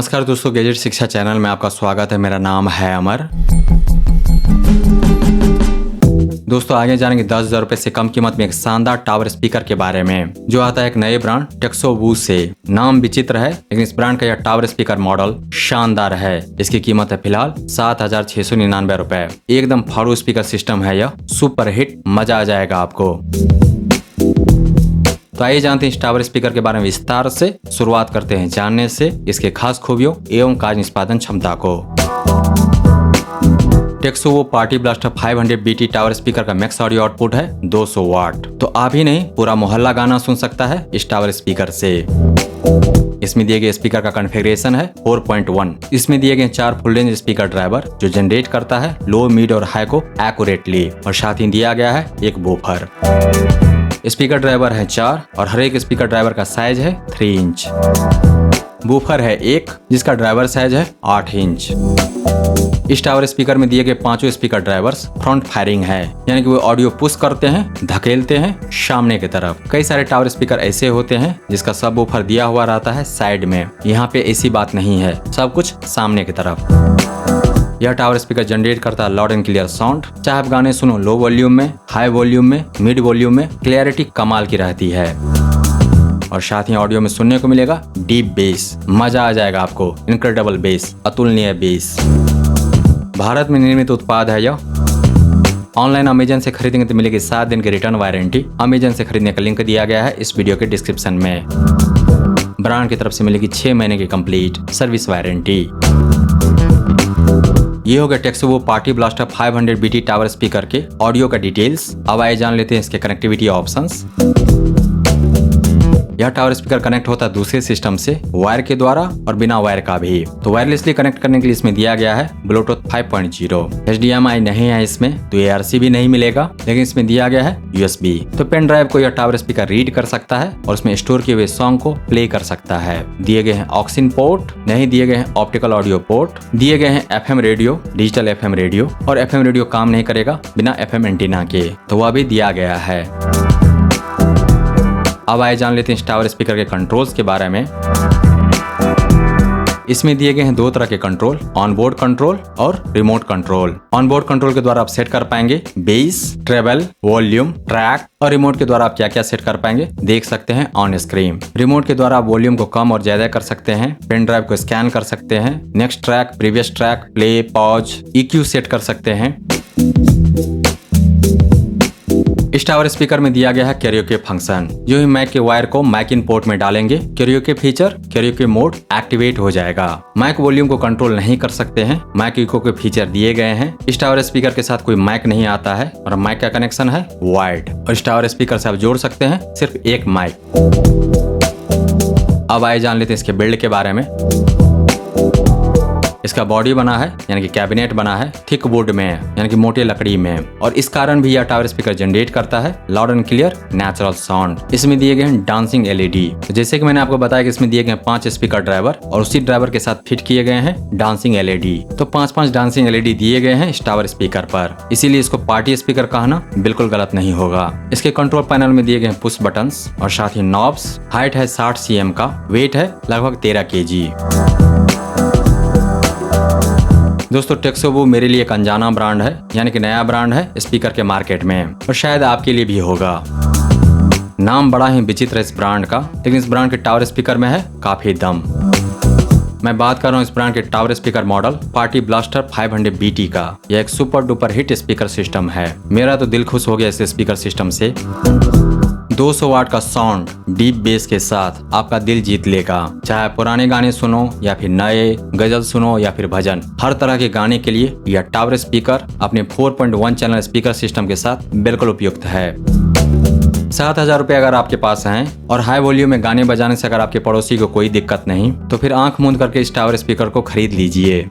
नमस्कार दोस्तों, गैजेट शिक्षा चैनल में आपका स्वागत है। मेरा नाम है अमर। दोस्तों आगे जानेंगे 10,000 रुपए से कम कीमत में एक शानदार टावर स्पीकर के बारे में, जो आता है एक नए ब्रांड टेक्सोवू से। नाम विचित्र है लेकिन इस ब्रांड का यह टावर स्पीकर मॉडल शानदार है। इसकी कीमत है फिलहाल 7,699 रुपए। एकदम फाड़ू स्पीकर सिस्टम है, यह सुपर हिट, मजा आ जाएगा आपको। तो आइए जानते हैं इस टावर स्पीकर के बारे में विस्तार से। शुरुआत करते हैं जानने से इसके खास खूबियों एवं कार्य निष्पादन क्षमता को। टेक्सोवू party blaster 500 BT tower speaker का मैक्स ऑडियो आउटपुट है 200 वाट। तो आप ही नहीं, पूरा मोहल्ला गाना सुन सकता है इस टावर स्पीकर से। इसमें दिए गए स्पीकर का कॉन्फ़िगरेशन है 4.1। इसमें दिए गए 4 फुल रेंज स्पीकर ड्राइवर जो जनरेट करता है लो, मिड और हाई को एक्यूरेटली, और साथ ही दिया गया है एक बूफर। स्पीकर ड्राइवर है 4 और हर एक स्पीकर ड्राइवर का साइज है 3 इंच। बूफर है 1 जिसका ड्राइवर साइज है 8 इंच। इस टावर स्पीकर में दिए गए 5 स्पीकर ड्राइवर्स फ्रंट फायरिंग है, यानी कि वो ऑडियो पुश करते हैं, धकेलते हैं सामने की तरफ। कई सारे टावर स्पीकर ऐसे होते हैं जिसका सब बूफर दिया हुआ रहता है साइड में। यहाँ पे ऐसी बात नहीं है, सब कुछ सामने की तरफ। यह टावर स्पीकर जनरेट करता है लाउड एंड क्लियर साउंड। चाहे आप गाने सुनो लो वॉल्यूम में, हाई वॉल्यूम में, मिड वॉल्यूम में, क्लियरिटी कमाल की रहती है। और साथ ही ऑडियो में सुनने को मिलेगा डीप बेस, मजा आ जाएगा आपको। इनक्रेडिबल बेस, अतुलनीय बेस। भारत में निर्मित उत्पाद है यह। ऑनलाइन अमेजन से खरीदेंगे तो मिलेगी 7 दिन की रिटर्न वारंटी। अमेजन से खरीदने का लिंक दिया गया है इस वीडियो के डिस्क्रिप्शन में। ब्रांड की तरफ से मिलेगी 6 महीने की कंप्लीट सर्विस वारंटी। ये हो गया टेक्सोवू party blaster 500 BT tower speaker के ऑडियो का डिटेल्स। अब आइए जान लेते हैं इसके कनेक्टिविटी ऑप्शंस। यह टावर स्पीकर कनेक्ट होता है दूसरे सिस्टम से वायर के द्वारा और बिना वायर का भी। तो वायरलेसली कनेक्ट करने के लिए इसमें दिया गया है ब्लूटूथ 5.0। HDMI नहीं है इसमें, तो ARC भी नहीं मिलेगा, लेकिन इसमें दिया गया है USB। तो पेन ड्राइव को यह टावर स्पीकर रीड कर सकता है और उसमें स्टोर किए हुए सॉन्ग को प्ले कर सकता है। दिए गए हैं ऑक्सिन पोर्ट, नहीं दिए गए हैं ऑप्टिकल ऑडियो पोर्ट। दिए गए हैं FM radio, digital FM radio, और FM रेडियो काम नहीं करेगा बिना FM एंटीना के, तो वह भी दिया गया है। अब आइए जान लेते हैं इस टावर स्पीकर के कंट्रोल्स के बारे में। इसमें दिए गए हैं 2 तरह के कंट्रोल, ऑनबोर्ड कंट्रोल और रिमोट कंट्रोल। ऑनबोर्ड कंट्रोल के द्वारा आप सेट कर पाएंगे बेस, ट्रेबल, वॉल्यूम, ट्रैक, और रिमोट के द्वारा आप क्या क्या सेट कर पाएंगे देख सकते हैं ऑन स्क्रीन। रिमोट के द्वारा आप वॉल्यूम को कम और ज्यादा कर सकते हैं, पेन ड्राइव को स्कैन कर सकते हैं, next track, previous track, play, pause, EQ set कर सकते हैं। इस टावर स्पीकर में दिया गया है कैरियोके फंक्शन। जो ही माइक के वायर को माइक इन पोर्ट में डालेंगे, karaoke feature, karaoke mode activate हो जाएगा। माइक वॉल्यूम को कंट्रोल नहीं कर सकते हैं, माइक इको के फीचर दिए गए हैं। इस टावर स्पीकर के साथ कोई माइक नहीं आता है और माइक का कनेक्शन है वायर्ड, और इस टावर स्पीकर से आप जोड़ सकते हैं सिर्फ एक माइक। अब आइए जान लेते हैं इसके बिल्ड के बारे में। इसका बॉडी बना है यानी कि कैबिनेट बना है थिक वुड में, यानी कि मोटे लकड़ी में, और इस कारण भी यह टावर स्पीकर जनरेट करता है loud and clear natural sound. इसमें दिए गए हैं डांसिंग LED। तो जैसे कि मैंने आपको बताया कि इसमें दिए गए 5 स्पीकर ड्राइवर और उसी ड्राइवर के साथ फिट किए गए हैं डांसिंग LED। तो 5-5 डांसिंग LED दिए गए हैं इस टावर स्पीकर पर, इसीलिए इसको पार्टी स्पीकर कहना बिल्कुल गलत नहीं होगा। इसके कंट्रोल पैनल में दिए गए हैं पुश बटन्स और साथ ही नॉब्स। हाइट है 60 cm का, वेट है लगभग 13 kg। दोस्तों टेक्सोवू मेरे लिए एक अनजाना ब्रांड है, यानी कि नया ब्रांड है स्पीकर के मार्केट में, और शायद आपके लिए भी होगा। नाम बड़ा ही विचित्र है इस ब्रांड का, लेकिन इस ब्रांड के टावर स्पीकर में है काफी दम। मैं बात कर रहा हूँ इस ब्रांड के tower speaker model party blaster 500 BT का। यह एक super duper hit speaker system है। मेरा तो दिल खुश हो गया इस स्पीकर सिस्टम से। 200 वाट का साउंड डीप बेस के साथ आपका दिल जीत लेगा। चाहे पुराने गाने सुनो या फिर नए, गजल सुनो या फिर भजन, हर तरह के गाने के लिए यह टावर स्पीकर अपने 4.1 चैनल स्पीकर सिस्टम के साथ बिल्कुल उपयुक्त है। 7,000 रुपये अगर आपके पास हैं और हाई वॉल्यूम में गाने बजाने से अगर आपके पड़ोसी को कोई दिक्कत नहीं, तो फिर आंख मूंद करके इस टावर स्पीकर को खरीद लीजिए।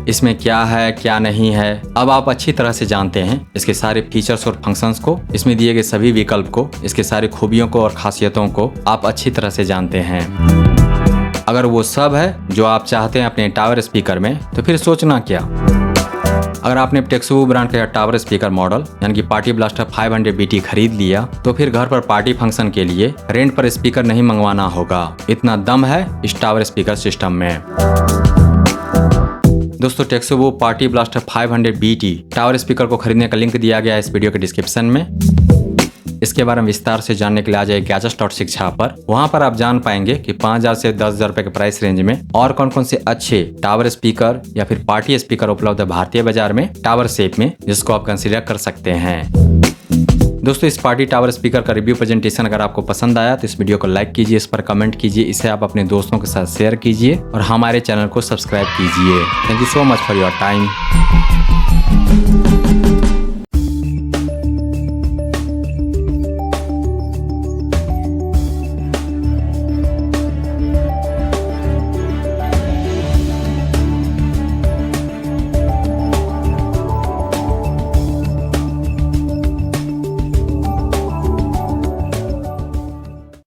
इसमें क्या है क्या नहीं है अब आप अच्छी तरह से जानते हैं। इसके सारे फीचर्स और फंक्शंस को, इसमें दिए गए सभी विकल्प को, इसके सारी खूबियों को और खासियतों को आप अच्छी तरह से जानते हैं। अगर वो सब है जो आप चाहते हैं अपने टावर स्पीकर में, तो फिर सोचना क्या, अगर आपने टेक्सुबू ब्रांड का टावर स्पीकर मॉडल यानी कि पार्टी ब्लास्टर 500 BT खरीद लिया तो फिर घर पर पार्टी फंक्शन के लिए रेंट पर स्पीकर नहीं मंगवाना होगा। इतना दम है इस टावर स्पीकर सिस्टम में। दोस्तों टेक्सुबू party blaster 500 BT tower speaker को खरीदने का लिंक दिया गया है इस वीडियो के डिस्क्रिप्शन में। इसके बारे में विस्तार से जानने के लिए आ जाइए गैजेट्स.शिक्षा पर। वहां पर आप जान पाएंगे कि 5000 से 10,000 रुपए के प्राइस रेंज में और कौन कौन से अच्छे टावर स्पीकर या फिर पार्टी स्पीकर उपलब्ध है भारतीय बाजार में टावर शेप में, जिसको आप कंसीडर कर सकते हैं। दोस्तों इस पार्टी टावर स्पीकर का रिव्यू प्रेजेंटेशन अगर आपको पसंद आया तो इस वीडियो को लाइक कीजिए, इस पर कमेंट कीजिए, इसे आप अपने दोस्तों के साथ शेयर कीजिए और हमारे चैनल को सब्सक्राइब कीजिए। Thank you so much for your time.